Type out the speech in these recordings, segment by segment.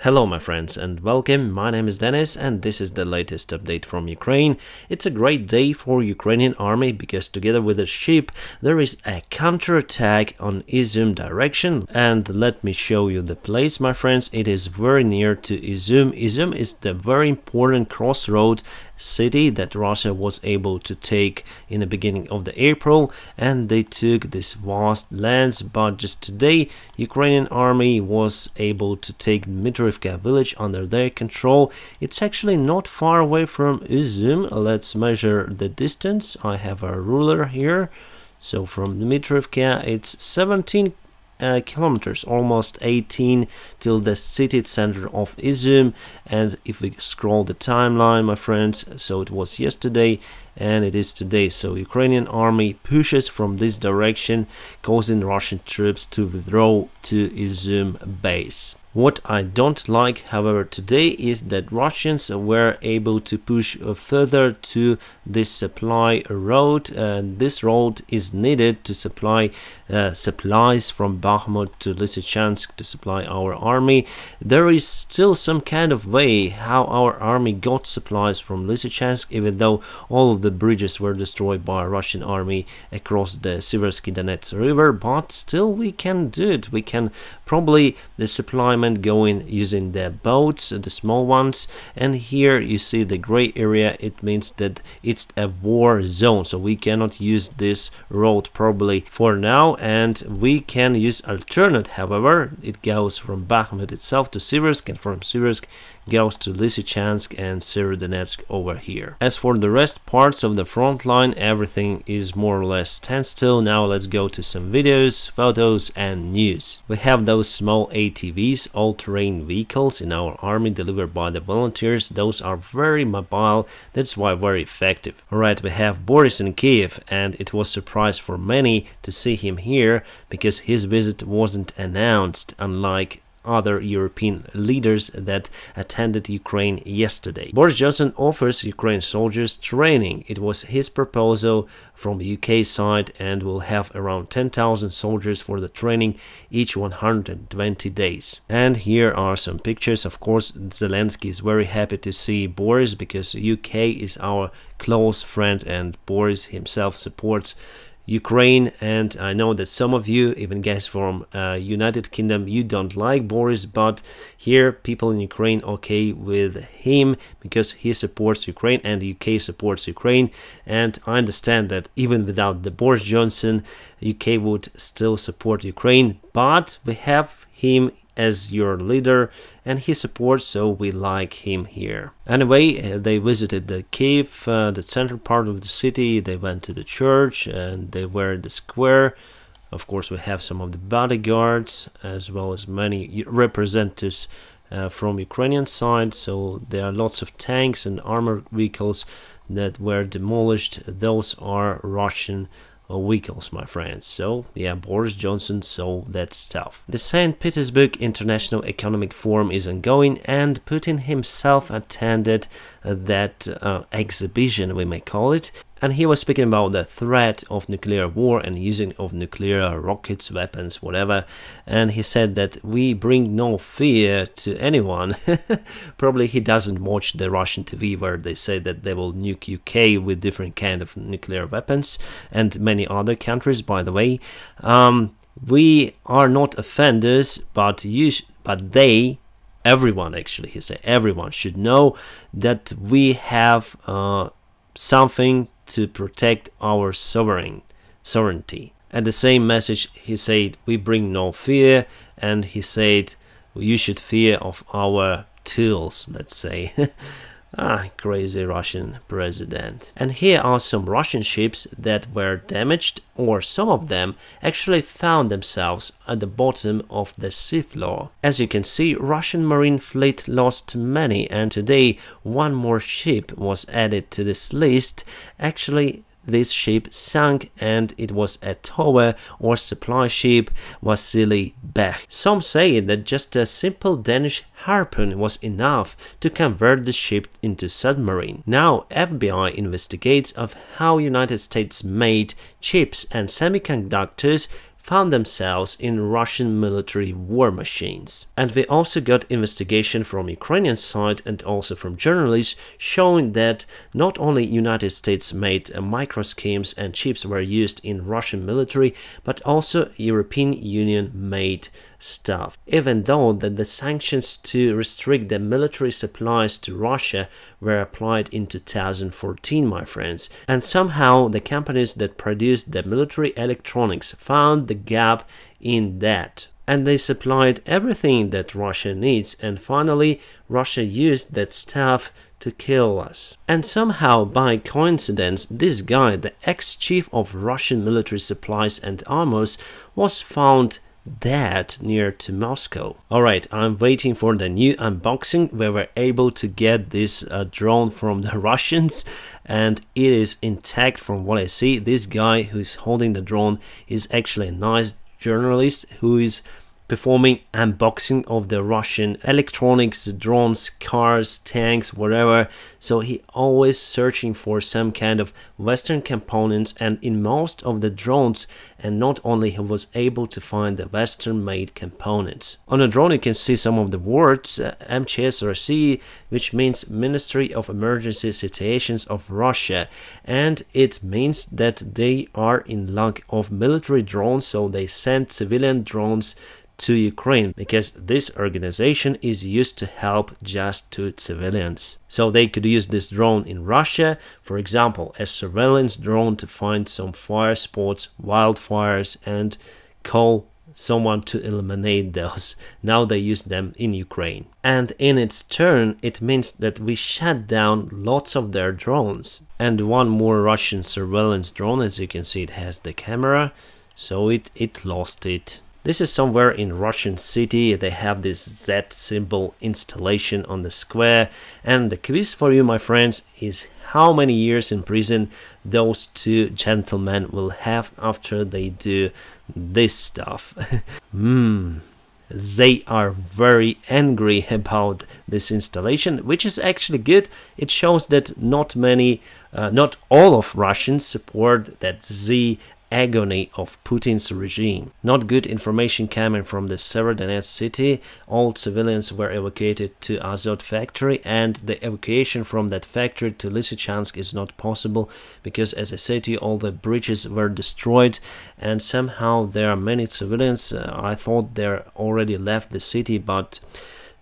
Hello my friends and welcome, my name is Dennis and this is the latest update from Ukraine. It's a great day for Ukrainian army because together with the ship there is a counterattack on Izum direction, and let me show you the place my friends. It is very near to Izum. Izum is the very important crossroad city that Russia was able to take in the beginning of the April, and they took this vast lands, but just today Ukrainian army was able to take Dmitrievka village under their control. It's actually not far away from Izum. Let's measure the distance. I have a ruler here. So from Dmitrievka it's 17 kilometers, almost 18, till the city center of Izum. And if we scroll the timeline my friends, so it was yesterday and it is today. So Ukrainian army pushes from this direction, causing Russian troops to withdraw to Izum base. What I don't like, however, today is that Russians were able to push further to this supply road, and this road is needed to supply supplies from Bakhmut to Lysychansk to supply our army. There is still some kind of way how our army got supplies from Lysychansk, even though all of the bridges were destroyed by Russian army across the Siversky Donets river, but still we can do it. We can probably the supply going using the boats, the small ones, and here you see the gray area. It means that it's a war zone, so we cannot use this road probably for now, and we can use alternate. However, it goes from Bakhmut itself to Siversk, and from Siversk goes to Lysychansk and Severodonetsk over here. As for the rest parts of the front line, everything is more or less standstill. Now let's go to some videos, photos and news. We have those small ATVs, all-terrain vehicles in our army delivered by the volunteers. Those are very mobile, that's why very effective. Alright, we have Boris in Kiev, and it was a surprise for many to see him here because his visit wasn't announced, unlike other European leaders that attended Ukraine yesterday. Boris Johnson offers Ukraine soldiers training. It was his proposal from the UK side, and will have around 10,000 soldiers for the training each 120 days. And here are some pictures. Of course, Zelensky is very happy to see Boris because UK is our close friend and Boris himself supports Ukraine. And I know that some of you, even guys from United Kingdom, you don't like Boris, but here people in Ukraine okay with him because he supports Ukraine and the UK supports Ukraine. And I understand that even without the Boris Johnson, UK would still support Ukraine, but we have him as your leader and he supports, so we like him here. Anyway, they visited the Kiev, the central part of the city. They went to the church and they were in the square. Of course, we have some of the bodyguards as well as many representatives from Ukrainian side. So there are lots of tanks and armored vehicles that were demolished. Those are Russian vehicles, my friends. So yeah, Boris Johnson saw that stuff. The St. Petersburg International Economic Forum is ongoing, and Putin himself attended that exhibition, we may call it, and he was speaking about the threat of nuclear war and using of nuclear rockets, weapons, whatever, and he said that we bring no fear to anyone. Probably he doesn't watch the Russian TV where they say that they will nuke UK with different kind of nuclear weapons, and many other countries, by the way. We are not offenders, but everyone, actually, he said, everyone should know that we have something to protect our sovereignty. And the same message, he said, we bring no fear, and he said you should fear of our tools, let's say. Crazy Russian president. And here are some Russian ships that were damaged, or some of them actually found themselves at the bottom of the sea floor. As you can see, Russian Marine fleet lost many, and today one more ship was added to this list. Actually, this ship sank, and it was a tower or supply ship, Vasily Bech. Some say that just a simple Danish harpoon was enough to convert the ship into submarine. Now FBI investigates of how United States made chips and semiconductors found themselves in Russian military war machines. And we also got investigation from Ukrainian side and also from journalists showing that not only United States made micro schemes and chips were used in Russian military, but also European Union made stuff. Even though that the sanctions to restrict the military supplies to Russia were applied in 2014, my friends, and somehow the companies that produced the military electronics found the gap in that, and they supplied everything that Russia needs, and finally Russia used that stuff to kill us. And somehow by coincidence this guy, the ex-chief of Russian military supplies and armors, was found dead near to Moscow. Alright, I'm waiting for the new unboxing where we're able to get this drone from the Russians, and it is intact from what I see. This guy who's holding the drone is actually a nice journalist who is performing unboxing of the Russian electronics, drones, cars, tanks, whatever. So he always searching for some kind of Western components, and in most of the drones, and not only he was able to find the Western made components. On the drone you can see some of the words MCSRC, which means Ministry of Emergency Situations of Russia, and it means that they are in lack of military drones, so they send civilian drones to Ukraine, because this organization is used to help just to civilians. So they could use this drone in Russia, for example, as surveillance drone to find some fire spots, wildfires, and call someone to eliminate those. Now they use them in Ukraine. And in its turn, it means that we shut down lots of their drones. And one more Russian surveillance drone, as you can see, it has the camera, so it lost it. This is somewhere in Russian city. They have this Z symbol installation on the square, and the quiz for you, my friends, is how many years in prison those two gentlemen will have after they do this stuff. They are very angry about this installation, which is actually good. It shows that not all of Russians support that Z agony of Putin's regime. Not good information coming from the Severodonetsk city. All civilians were evacuated to Azot factory, and the evacuation from that factory to Lysychansk is not possible because, as I said to you, all the bridges were destroyed, and somehow there are many civilians. I thought they already left the city, but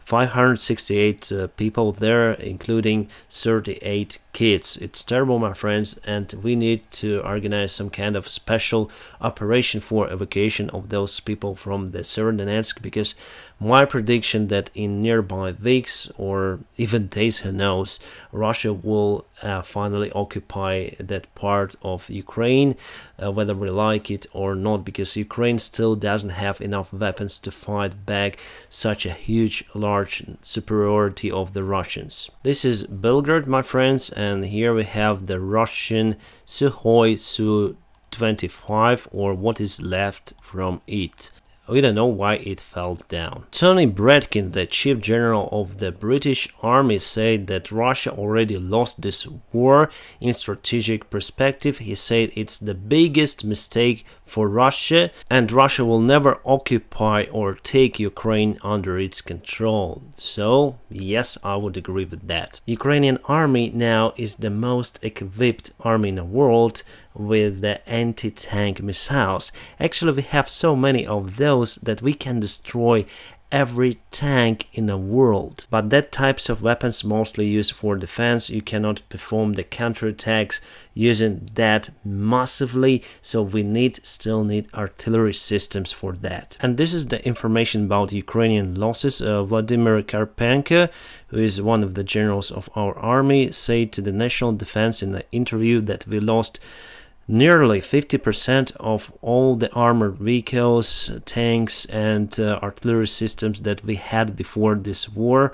568 people there, including 38 kids. It's terrible, my friends, and we need to organize some kind of special operation for evacuation of those people from the Severodonetsk, because my prediction that in nearby weeks or even days, who knows, Russia will finally occupy that part of Ukraine, whether we like it or not, because Ukraine still doesn't have enough weapons to fight back such a huge, large superiority of the Russians. This is Belgrade, my friends, and here we have the Russian Sukhoi Su-25, or what is left from it. We don't know why it fell down. Tony Bredkin, the chief general of the British Army, said that Russia already lost this war. In strategic perspective, he said it's the biggest mistake for Russia, and Russia will never occupy or take Ukraine under its control. So, yes, I would agree with that. Ukrainian army now is the most equipped army in the world with the anti-tank missiles. Actually, we have so many of those that we can destroy every tank in the world. But that types of weapons mostly used for defense. You cannot perform the counterattacks using that massively, so we still need artillery systems for that. And this is the information about Ukrainian losses. Vladimir Karpenko, who is one of the generals of our army, said to the National Defense in the interview that we lost nearly 50% of all the armored vehicles, tanks, and artillery systems that we had before this war.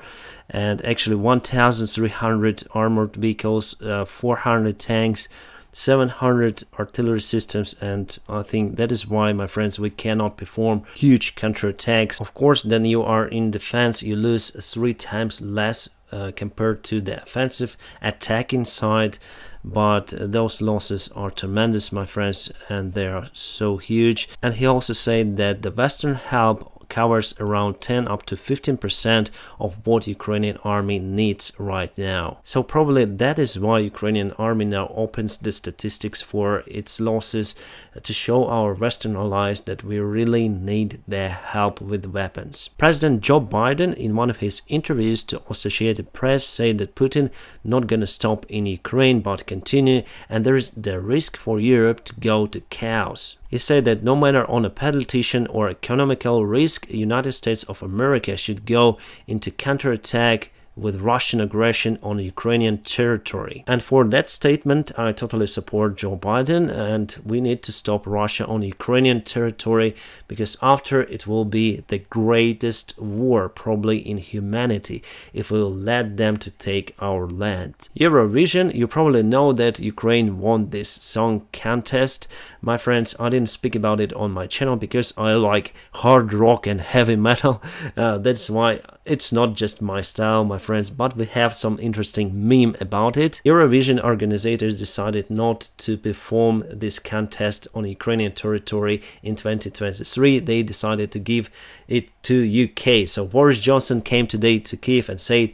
And actually 1,300 armored vehicles, 400 tanks, 700 artillery systems, and I think that is why, my friends, we cannot perform huge counterattacks. Of course, then you are in defense, you lose 3 times less compared to the offensive attacking side, but those losses are tremendous, my friends, and they are so huge. And he also said that the Western help covers around 10 up to 15% of what Ukrainian army needs right now. So probably that is why Ukrainian army now opens the statistics for its losses, to show our Western allies that we really need their help with weapons. President Joe Biden, in one of his interviews to Associated Press, said that Putin not gonna stop in Ukraine but continue, and there is the risk for Europe to go to chaos. He said that no matter on a politician or economical risk, United States of America should go into counterattack with Russian aggression on Ukrainian territory. And for that statement, I totally support Joe Biden, and we need to stop Russia on Ukrainian territory, because after it will be the greatest war probably in humanity if we will let them to take our land. Eurovision, you probably know that Ukraine won this song contest. My friends, I didn't speak about it on my channel because I like hard rock and heavy metal. That's why it's not just my style, my friends, but we have some interesting meme about it. Eurovision organizers decided not to perform this contest on Ukrainian territory in 2023. They decided to give it to UK. So Boris Johnson came today to Kiev and said,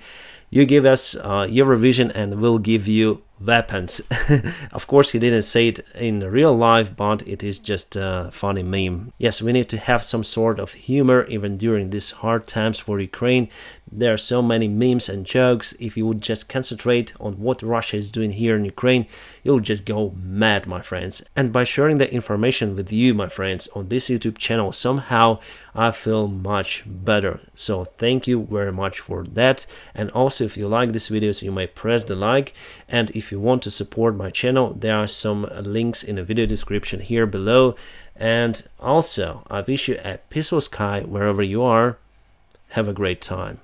"You give us Eurovision and we'll give you weapons." Of course, he didn't say it in real life, but it is just a funny meme. Yes, we need to have some sort of humor even during these hard times for Ukraine. There are so many memes and jokes. If you would just concentrate on what Russia is doing here in Ukraine, you'll just go mad, my friends. And by sharing the information with you, my friends, on this YouTube channel, somehow I feel much better. So thank you very much for that. And also, if you like this video, you may press the like. And if you want to support my channel, there are some links in the video description here below. And also, I wish you a peaceful sky wherever you are. Have a great time.